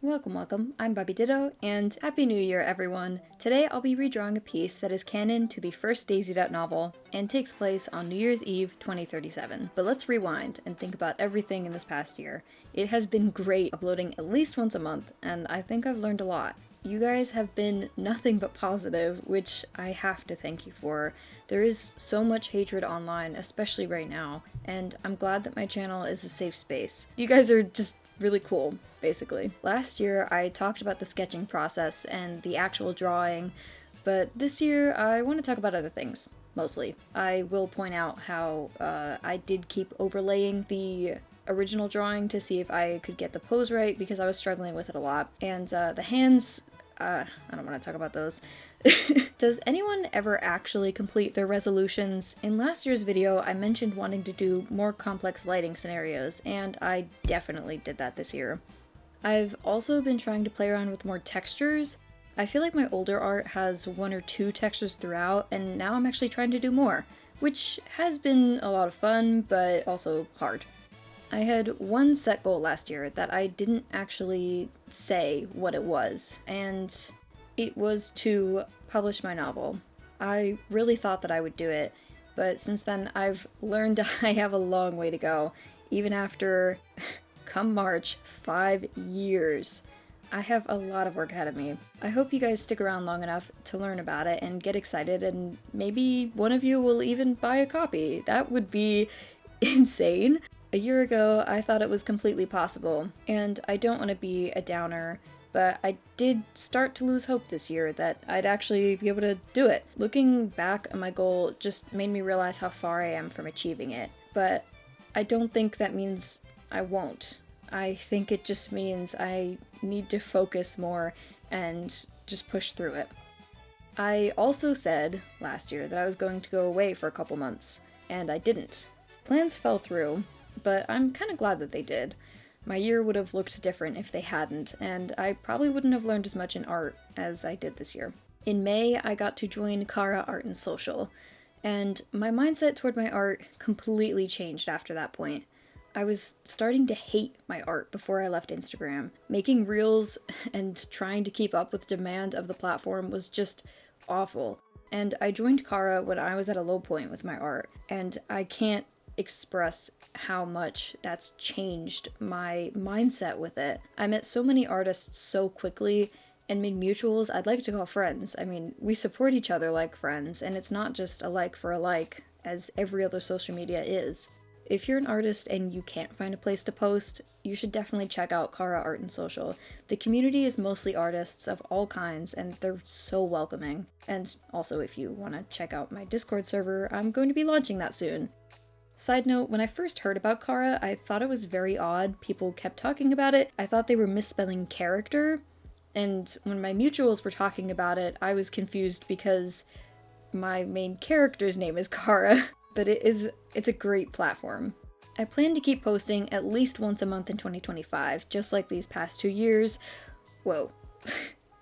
Welcome, welcome. I'm Bobby Ditto, and Happy New Year, everyone. Today I'll be redrawing a piece that is canon to the first Daisy Duck novel and takes place on New Year's Eve 2037. But let's rewind and think about everything in this past year. It has been great uploading at least once a month, and I think I've learned a lot. You guys have been nothing but positive, which I have to thank you for. There is so much hatred online, especially right now, and I'm glad that my channel is a safe space. You guys are just really cool, basically. Last year I talked about the sketching process and the actual drawing, but this year I want to talk about other things, mostly. I will point out how I did keep overlaying the original drawing to see if I could get the pose right because I was struggling with it a lot. And the hands, I don't want to talk about those. Does anyone ever actually complete their resolutions? In last year's video, I mentioned wanting to do more complex lighting scenarios, and I definitely did that this year. I've also been trying to play around with more textures. I feel like my older art has one or two textures throughout, and now I'm actually trying to do more, which has been a lot of fun, but also hard. I had one set goal last year that I didn't actually say what it was, and it was to publish my novel. I really thought that I would do it, but since then I've learned I have a long way to go. Even after, come March, 5 years. I have a lot of work ahead of me. I hope you guys stick around long enough to learn about it and get excited, and maybe one of you will even buy a copy. That would be insane. A year ago, I thought it was completely possible, and I don't want to be a downer, but I did start to lose hope this year that I'd actually be able to do it. Looking back at my goal just made me realize how far I am from achieving it, but I don't think that means I won't. I think it just means I need to focus more and just push through it. I also said last year that I was going to go away for a couple months, and I didn't. Plans fell through, but I'm kind of glad that they did. My year would have looked different if they hadn't, and I probably wouldn't have learned as much in art as I did this year. In May, I got to join Kara Art and Social, and my mindset toward my art completely changed after that point. I was starting to hate my art before I left Instagram. Making reels and trying to keep up with the demand of the platform was just awful. And I joined Kara when I was at a low point with my art, and I can't express how much that's changed my mindset with it. I met so many artists so quickly and made mutuals I'd like to call friends. I mean, we support each other like friends, and it's not just a like for a like, as every other social media is. If you're an artist and you can't find a place to post, you should definitely check out Kara Art and Social. The community is mostly artists of all kinds, and they're so welcoming. And also, if you want to check out my Discord server, I'm going to be launching that soon. Side note, when I first heard about Kara, I thought it was very odd. People kept talking about it. I thought they were misspelling character, and when my mutuals were talking about it, I was confused because my main character's name is Kara, but it's a great platform. I plan to keep posting at least once a month in 2025, just like these past 2 years. Whoa.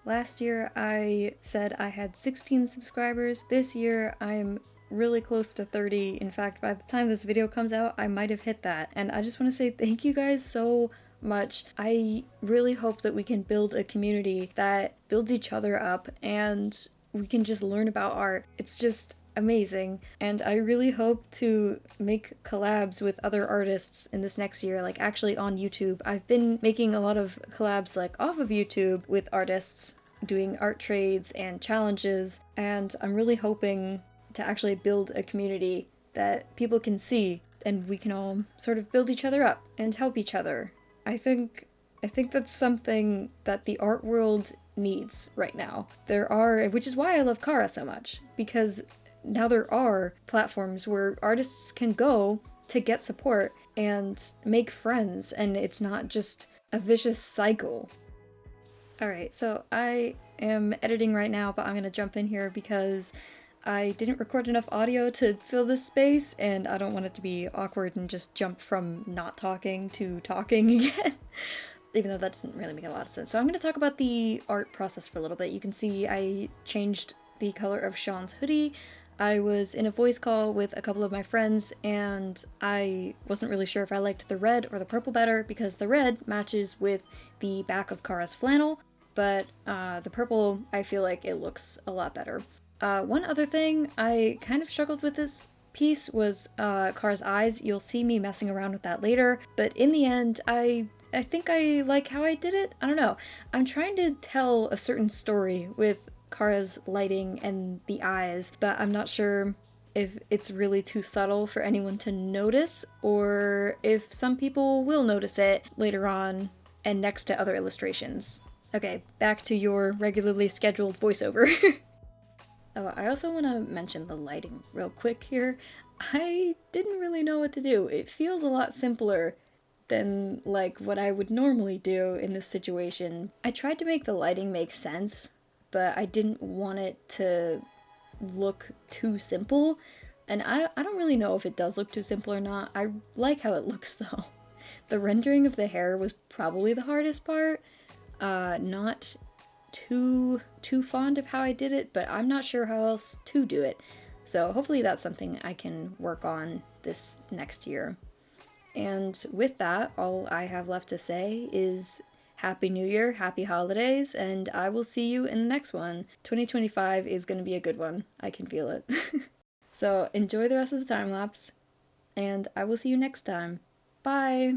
Last year I said I had 16 subscribers. This year I'm really close to 30. In fact, by the time this video comes out, I might have hit that. And I just want to say thank you guys so much. I really hope that we can build a community that builds each other up and we can just learn about art. It's just amazing. And I really hope to make collabs with other artists in this next year, like actually on YouTube. I've been making a lot of collabs like off of YouTube with artists, doing art trades and challenges, and I'm really hoping to actually build a community that people can see and we can all sort of build each other up and help each other. I think that's something that the art world needs right now. Which is why I love Kara so much, because now there are platforms where artists can go to get support and make friends, and it's not just a vicious cycle. Alright, so I am editing right now, but I'm gonna jump in here because I didn't record enough audio to fill this space, and I don't want it to be awkward and just jump from not talking to talking again, even though that doesn't really make a lot of sense. So I'm going to talk about the art process for a little bit. You can see I changed the color of Sean's hoodie. I was in a voice call with a couple of my friends, and I wasn't really sure if I liked the red or the purple better because the red matches with the back of Kara's flannel, but the purple, I feel like it looks a lot better. One other thing I kind of struggled with this piece was Kara's eyes. You'll see me messing around with that later, but in the end, I think I like how I did it. I don't know. I'm trying to tell a certain story with Kara's lighting and the eyes, but I'm not sure if it's really too subtle for anyone to notice or if some people will notice it later on and next to other illustrations. Okay, back to your regularly scheduled voiceover. Oh, I also want to mention the lighting real quick here. I didn't really know what to do. It feels a lot simpler than like what I would normally do in this situation. I tried to make the lighting make sense, but I didn't want it to look too simple. And I don't really know if it does look too simple or not. I like how it looks though. The rendering of the hair was probably the hardest part. Not too fond of how I did it, but I'm not sure how else to do it. So hopefully that's something I can work on this next year. And with that, all I have left to say is Happy New Year, Happy Holidays, and I will see you in the next one. 2025 is going to be a good one. I can feel it. So enjoy the rest of the time lapse, and I will see you next time. Bye!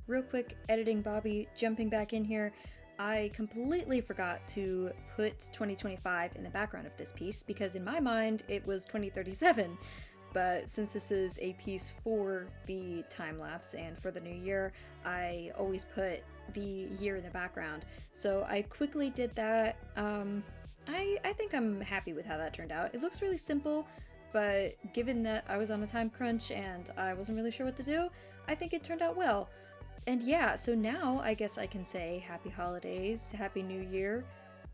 Real quick, editing Bobby, jumping back in here. I completely forgot to put 2025 in the background of this piece because in my mind it was 2037. But since this is a piece for the time lapse and for the new year, I always put the year in the background. So I quickly did that. I think I'm happy with how that turned out. It looks really simple, but given that I was on a time crunch and I wasn't really sure what to do, I think it turned out well. And yeah, so now I guess I can say happy holidays, happy new year.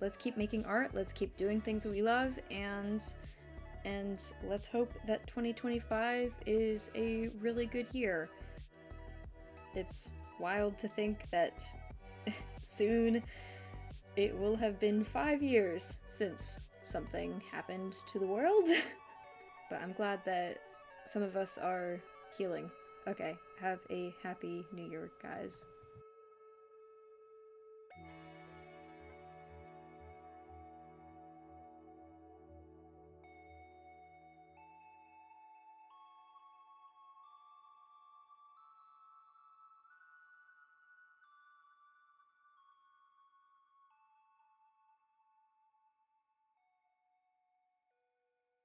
Let's keep making art, let's keep doing things we love, and let's hope that 2025 is a really good year. It's wild to think that soon it will have been 5 years since something happened to the world. But I'm glad that some of us are healing. Okay, have a happy new year, guys.